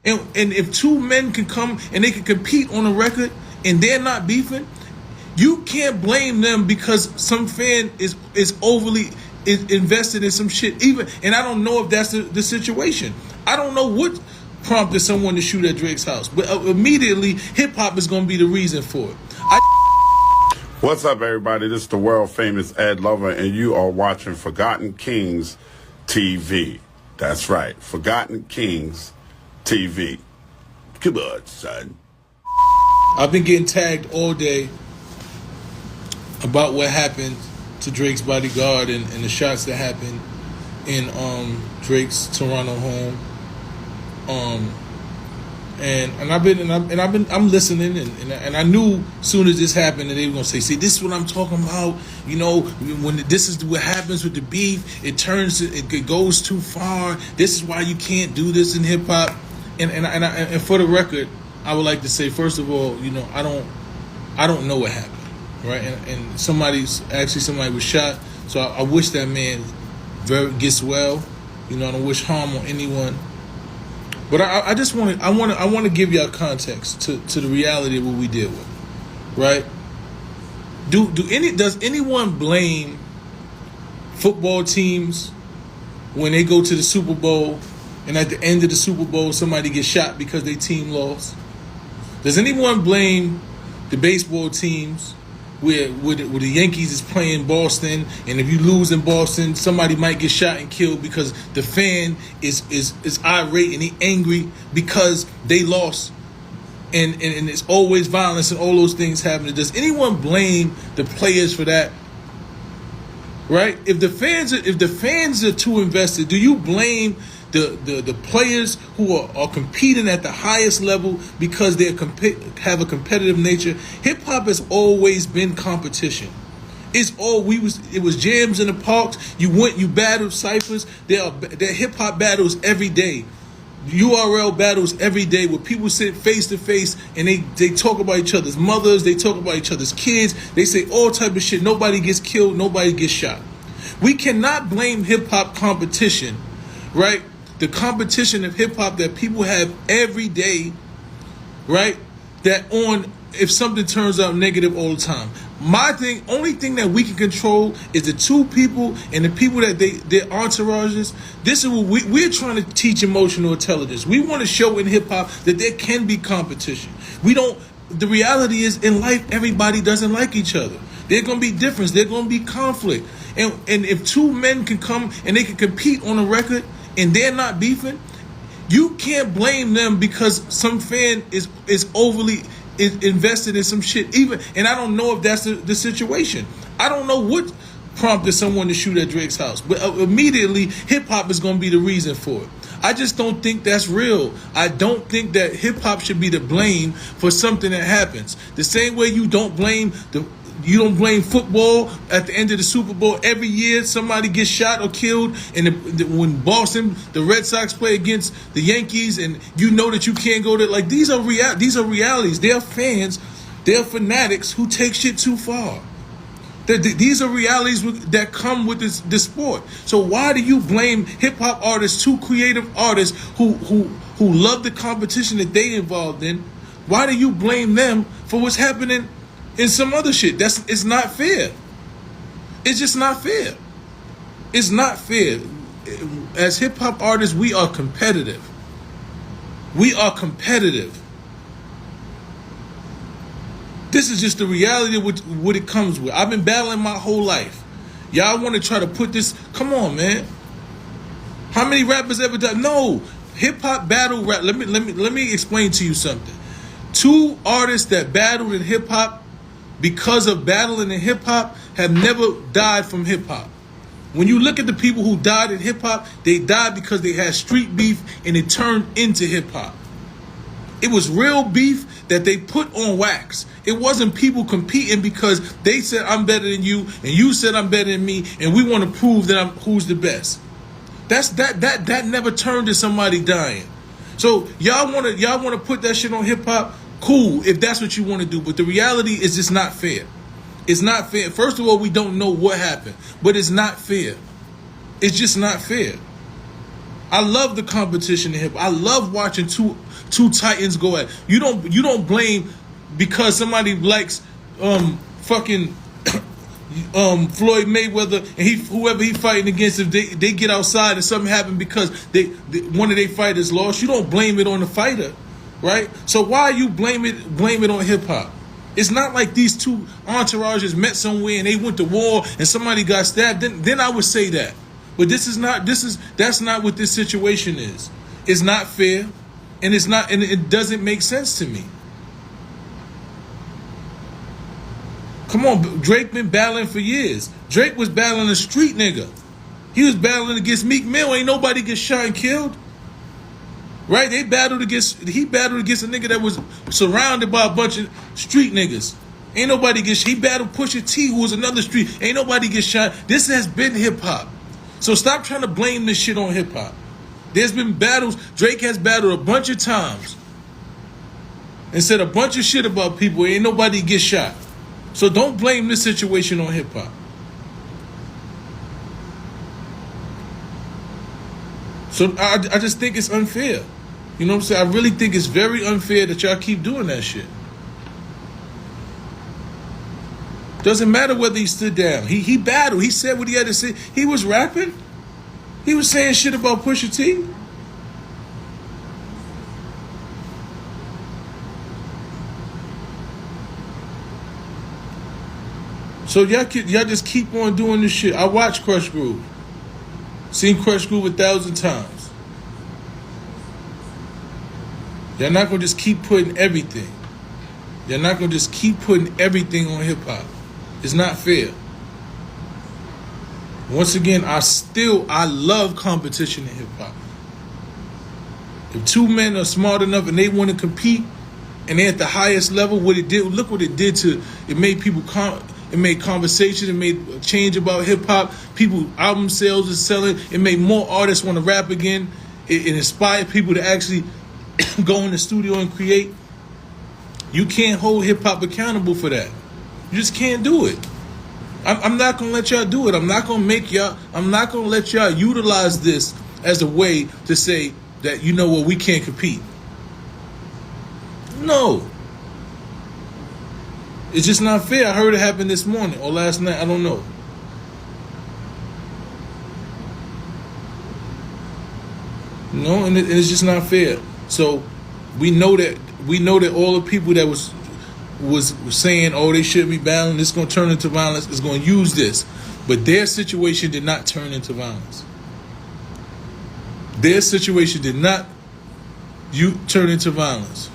And if two men can come and they can compete on a record and they're not beefing, you can't blame them because some fan is overly invested in some shit. And I don't know if that's the situation. I don't know what prompted someone to shoot at Drake's house, but immediately hip hop is going to be the reason for it. What's up, everybody? This is the world famous Ed Lover, and you are watching Forgotten Kings TV. That's right, Forgotten Kings TV. Come on, son. I've been getting tagged all day about what happened to Drake's bodyguard and the shots that happened in Drake's Toronto home. I'm listening, and I knew as soon as this happened that they were gonna say, "See, this is what I'm talking about." You know, when this is what happens with the beef, it goes too far. This is why you can't do this in hip hop. And for the record, I would like to say, first of all, you know, I don't know what happened, right? And somebody was shot, so I wish that man gets well. You know, I don't wish harm on anyone. But I want to give y'all context to the reality of what we deal with, right? Does anyone blame football teams when they go to the Super Bowl and at the end of the Super Bowl somebody gets shot because their team lost? Does anyone blame the baseball teams where the Yankees is playing Boston, and if you lose in Boston, somebody might get shot and killed because the fan is irate and he angry because they lost, and it's always violence and all those things happening? Does anyone blame the players for that? Right? If the fans are too invested, do you blame the players who are competing at the highest level because they have a competitive nature? Hip hop has always been competition. It was jams in the parks. You battled ciphers. There are hip hop battles every day. URL battles every day where people sit face to face and they talk about each other's mothers, they talk about each other's kids, they say all type of shit. Nobody gets killed, nobody gets shot. We cannot blame hip hop competition, right? The competition of hip hop that people have every day, right? That on if something turns out negative all the time. Only thing that we can control is the two people and the people that their entourages. This is what we're trying to teach: emotional intelligence. We want to show in hip hop that there can be competition. The reality is in life, everybody doesn't like each other. There's gonna be difference. There's gonna be conflict. And if two men can come and they can compete on a record and they're not beefing, you can't blame them because some fan is overly invested in some shit. And I don't know if that's the situation. I don't know what prompted someone to shoot at Drake's house, but immediately hip hop is going to be the reason for it. I just don't think that's real. I don't think that hip hop should be the blame for something that happens. The same way you don't blame football at the end of the Super Bowl. Every year somebody gets shot or killed, and when Boston, the Red Sox play against the Yankees, and you know that you can't go to, like, these are realities. They are fans, they are fanatics who take shit too far. These are realities that come with this sport. So why do you blame hip hop artists, two creative artists who love the competition that they involved in? Why do you blame them for what's happening in some other shit? It's not fair. It's just not fair. It's not fair. As hip hop artists, we are competitive. We are competitive. This is just the reality of what it comes with. I've been battling my whole life. Y'all want to try to put this? Come on, man. How many rappers ever done? No, hip hop battle rap. Let me explain to you something. Two artists that battled in hip hop because of battling in hip hop have never died from hip hop. When you look at the people who died in hip hop, they died because they had street beef and it turned into hip hop. It was real beef that they put on wax. It wasn't people competing because they said I'm better than you and you said I'm better than me and we want to prove that who's the best. That never turned to somebody dying. So y'all want to put that shit on hip hop? Cool, if that's what you want to do, but the reality is just not fair. It's not fair. First of all, we don't know what happened, but it's not fair. It's just not fair. I love the competition in hip hop. I love watching two titans go at. You don't blame because somebody likes fucking Floyd Mayweather and whoever he fighting against, if they get outside and something happened because one of their fighters lost. You don't blame it on the fighter, right? So why you blame it on hip hop? It's not like these two entourages met somewhere and they went to war and somebody got stabbed. Then I would say that. But that's not what this situation is. It's not fair, and it doesn't make sense to me. Come on, Drake been battling for years. Drake was battling a street nigga. He was battling against Meek Mill. Ain't nobody get shot and killed. Right? He battled against a nigga that was surrounded by a bunch of street niggas. Ain't nobody get shot. He battled Pusha T, who was another street. Ain't nobody get shot. This has been hip hop. So stop trying to blame this shit on hip hop. There's been battles. Drake has battled a bunch of times and said a bunch of shit about people. Ain't nobody get shot. So don't blame this situation on hip hop. So I just think it's unfair. You know what I'm saying? I really think it's very unfair that y'all keep doing that shit. Doesn't matter whether he stood down. He battled. He said what he had to say. He was rapping. He was saying shit about Pusha T. So y'all just keep on doing this shit. I watched Crush Groove. Seen Crush Groove 1,000 times. Y'all not gonna just keep putting everything. Y'all not gonna just keep putting everything on hip hop. It's not fair. Once again, I love competition in hip hop. If two men are smart enough and they want to compete and they're at the highest level, look what it did to it. Made people it made conversation. It made a change about hip hop. People album sales is selling. It made more artists want to rap again. It inspired people to actually go in the studio and create. You can't hold hip hop accountable for that. You just can't do it. I'm not gonna let y'all do it. I'm not gonna let y'all utilize this as a way to say that, you know what, we can't compete. No. It's just not fair. I heard it happen this morning or last night. I don't know. You know, and it's just not fair. So we know that all the people that was saying, oh, they shouldn't be battling, this is going to turn into violence, is going to use this. But their situation did not turn into violence. Their situation did not turn into violence.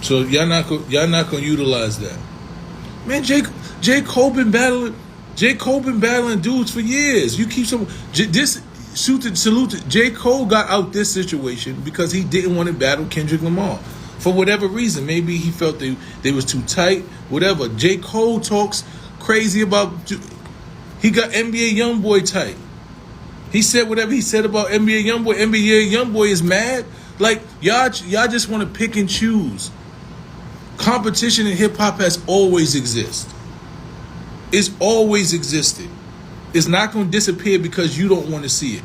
So y'all not gonna utilize that. Man, J. Cole been battling dudes for years. You keep salute. J. Cole got out this situation because he didn't want to battle Kendrick Lamar. For whatever reason. Maybe he felt they was too tight, whatever. J. Cole talks crazy about, he got NBA Youngboy tight. He said whatever he said about NBA Youngboy. NBA Youngboy is mad. Like, y'all just want to pick and choose. Competition in hip-hop has always existed. It's always existed. It's not going to disappear because you don't want to see it.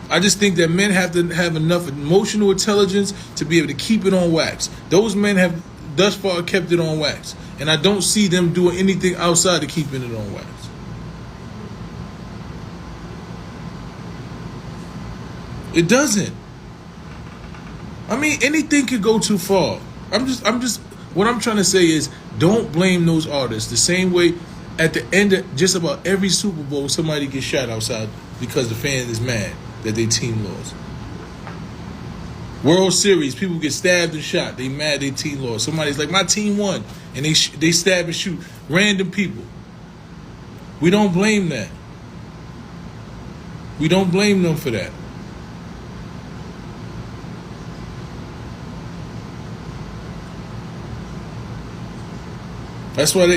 I just think that men have to have enough emotional intelligence to be able to keep it on wax. Those men have thus far kept it on wax. And I don't see them doing anything outside of keeping it on wax. It doesn't. I mean, anything could go too far. What I'm trying to say is, don't blame those artists. The same way at the end of just about every Super Bowl, somebody gets shot outside because the fan is mad that their team lost. World Series, people get stabbed and shot. They mad their team lost. Somebody's like, my team won. And they stab and shoot random people. We don't blame that. We don't blame them for that. That's why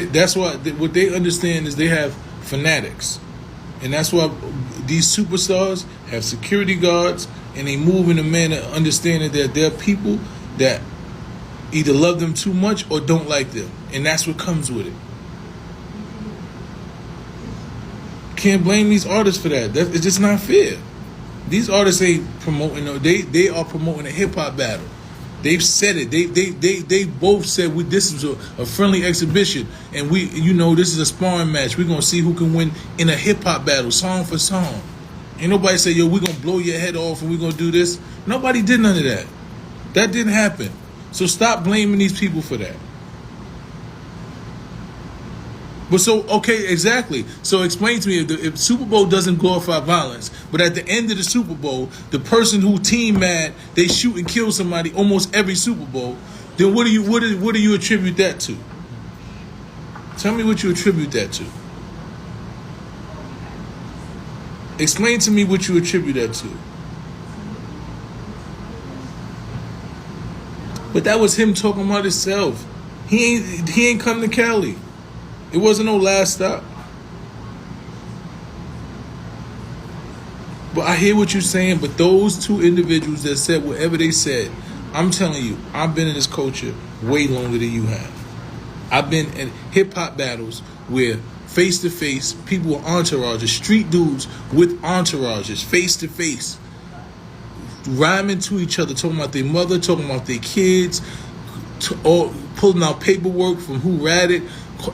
what they understand is they have fanatics. And that's why these superstars have security guards and they move in a manner understanding that there are people that either love them too much or don't like them, and that's what comes with it. Can't blame these artists for that. It's just not fair. These artists ain't promoting. They are promoting a hip hop battle. They've said it. They both said this is a friendly exhibition, and this is a sparring match. We're gonna see who can win in a hip hop battle, song for song. Ain't nobody say, yo, we're gonna blow your head off and we're gonna do this. Nobody did none of that. That didn't happen. So stop blaming these people for that. But okay, exactly. So explain to me, if Super Bowl doesn't glorify violence, but at the end of the Super Bowl, the person who team mad, they shoot and kill somebody almost every Super Bowl, then what do you attribute that to? Tell me what you attribute that to. Explain to me what you attribute that to. But that was him talking about himself. He ain't come to Cali. It wasn't no last stop. But I hear what you're saying, but those two individuals that said whatever they said, I'm telling you, I've been in this culture way longer than you have. I've been in hip-hop battles where face-to-face, people with entourages, street dudes with entourages, face-to-face, rhyming to each other, talking about their mother, talking about their kids, or pulling out paperwork from who ratted,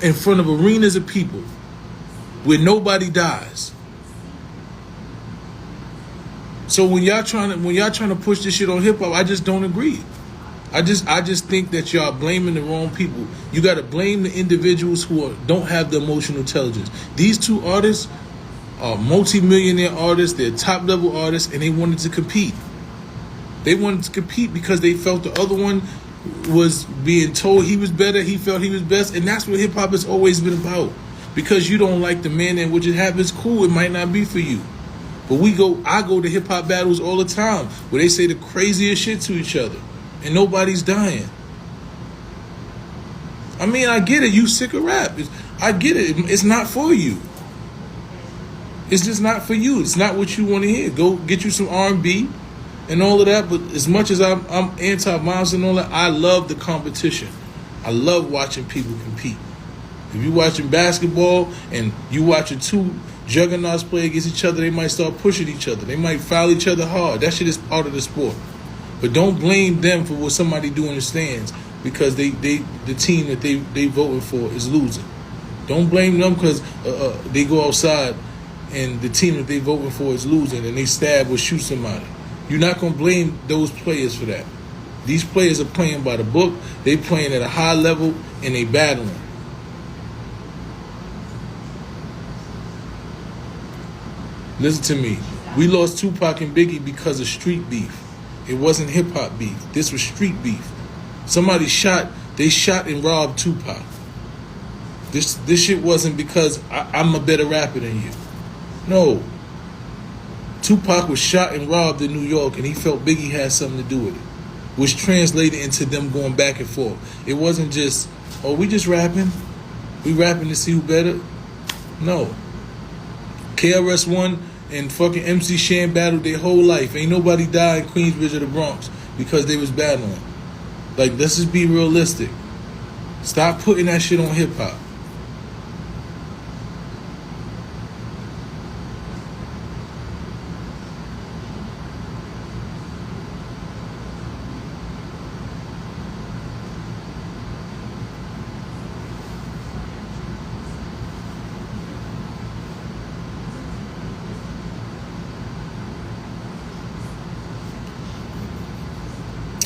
in front of arenas of people where nobody dies. So when y'all trying to push this shit on hip hop, I just don't agree. I just think that y'all blaming the wrong people. You got to blame the individuals who don't have the emotional intelligence. These two artists are multi-millionaire artists. They're top level artists, and they wanted to compete. They wanted to compete because they felt the other one was being told he was better, he felt he was best, and that's what hip-hop has always been about. Because you don't like the man in which it happens, cool, it might not be for you. But I go to hip-hop battles all the time where they say the craziest shit to each other, and nobody's dying. I mean, I get it, you sick of rap. I get it, it's not for you. It's just not for you. It's not what you want to hear. Go get you some R&B, and all of that, but as much as I'm anti-violence and all that, I love the competition. I love watching people compete. If you're watching basketball and you watching two juggernauts play against each other, they might start pushing each other. They might foul each other hard. That shit is part of the sport. But don't blame them for what somebody do in the stands because the team that they voting for is losing. Don't blame them because they go outside and the team that they voting for is losing and they stab or shoot somebody. You're not going to blame those players for that. These players are playing by the book. They playing at a high level, and they battling. Listen to me. We lost Tupac and Biggie because of street beef. It wasn't hip-hop beef. This was street beef. They shot and robbed Tupac. This shit wasn't because I'm a better rapper than you. No. Tupac was shot and robbed in New York, and he felt Biggie had something to do with it, which translated into them going back and forth. It wasn't just, we just rapping. We rapping to see who better. No. KRS-One and fucking MC Shan battled their whole life. Ain't nobody died in Queensbridge or the Bronx because they was battling. Like, let's just be realistic. Stop putting that shit on hip-hop.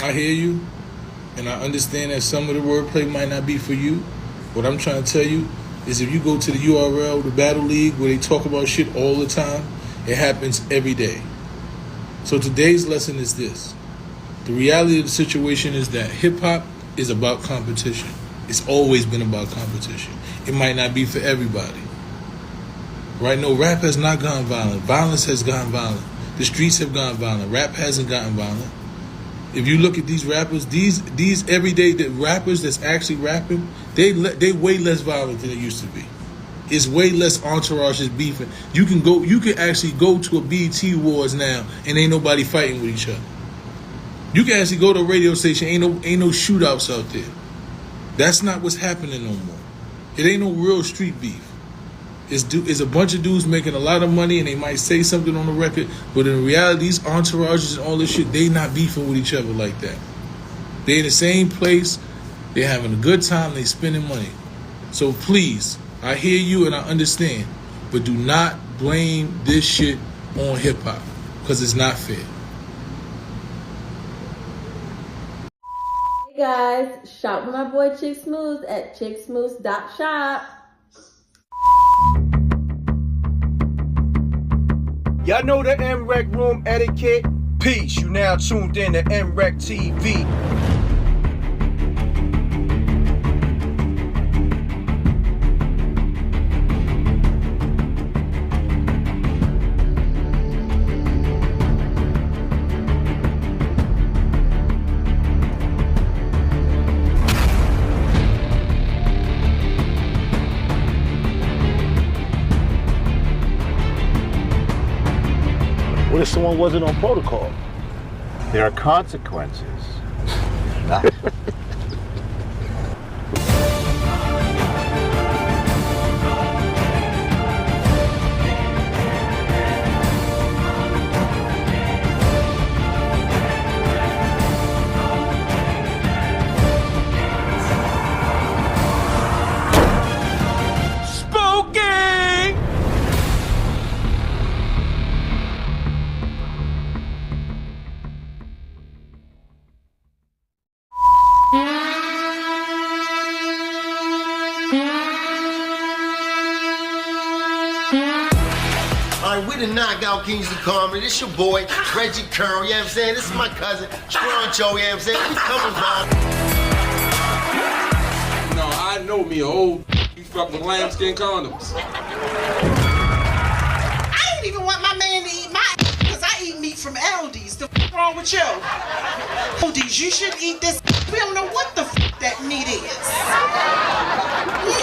I hear you, and I understand that some of the wordplay might not be for you. What I'm trying to tell you is if you go to the URL, the Battle League, where they talk about shit all the time, it happens every day. So today's lesson is this. The reality of the situation is that hip-hop is about competition. It's always been about competition. It might not be for everybody. Right? No, rap has not gone violent. Violence has gone violent. The streets have gone violent. Rap hasn't gotten violent. If you look at these rappers, these everyday rappers that's actually rapping, they way less violent than it used to be. It's way less entourages beefing. You can actually go to a BET Awards now and ain't nobody fighting with each other. You can actually go to a radio station, ain't no shootouts out there. That's not what's happening no more. It ain't no real street beef. It's a bunch of dudes making a lot of money and they might say something on the record, but in reality, these entourages and all this shit, they not beefing with each other like that. They in the same place, they having a good time, they spending money. So please, I hear you and I understand, but do not blame this shit on hip hop, because it's not fair. Hey guys, shop with my boy Chick Smooth at chicksmooth.shop. Y'all know the MREC room etiquette. Peace, you now tuned in to MREC TV. What if someone wasn't on protocol? There are consequences. We the Knockout Kings of Comedy. This your boy, Reggie Curl, you know what I'm saying? This is my cousin, Stroncho, you know what I'm saying? We coming by. No, I know me, old you fuck with lambskin condoms. I don't even want my man to eat my because I eat meat from Aldi's. The f wrong with you? Aldi's, you should eat this. We don't know what the f that meat is. No!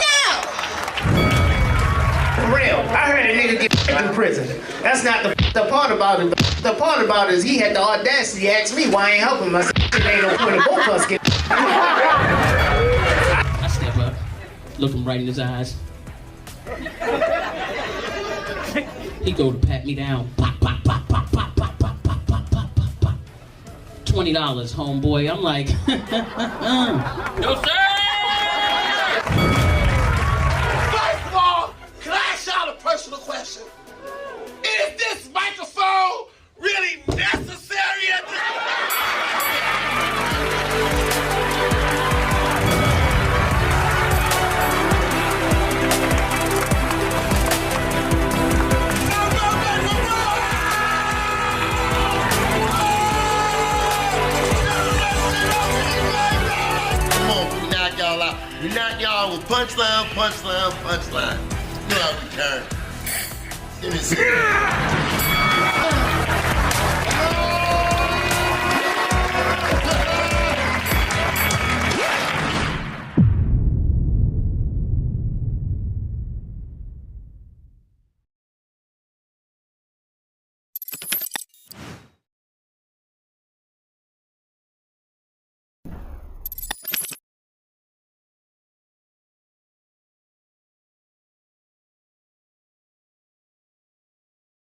For real, I heard a nigga get in prison. That's not the part about it. The part about it is he had the audacity to ask me why I ain't helping him. I said, it ain't no point of both of us get. I step up, look him right in his eyes. He go to pat me down. Pop, pop, pop, pop, pop, pop, pop, pop, pop, pop, pop. $20, homeboy. I'm like, no sir. Personal question. Is this microphone really necessary at this Come on, we knock y'all out. We knock y'all with punchline, punchline, punchline. You know how we turn. Give me a second.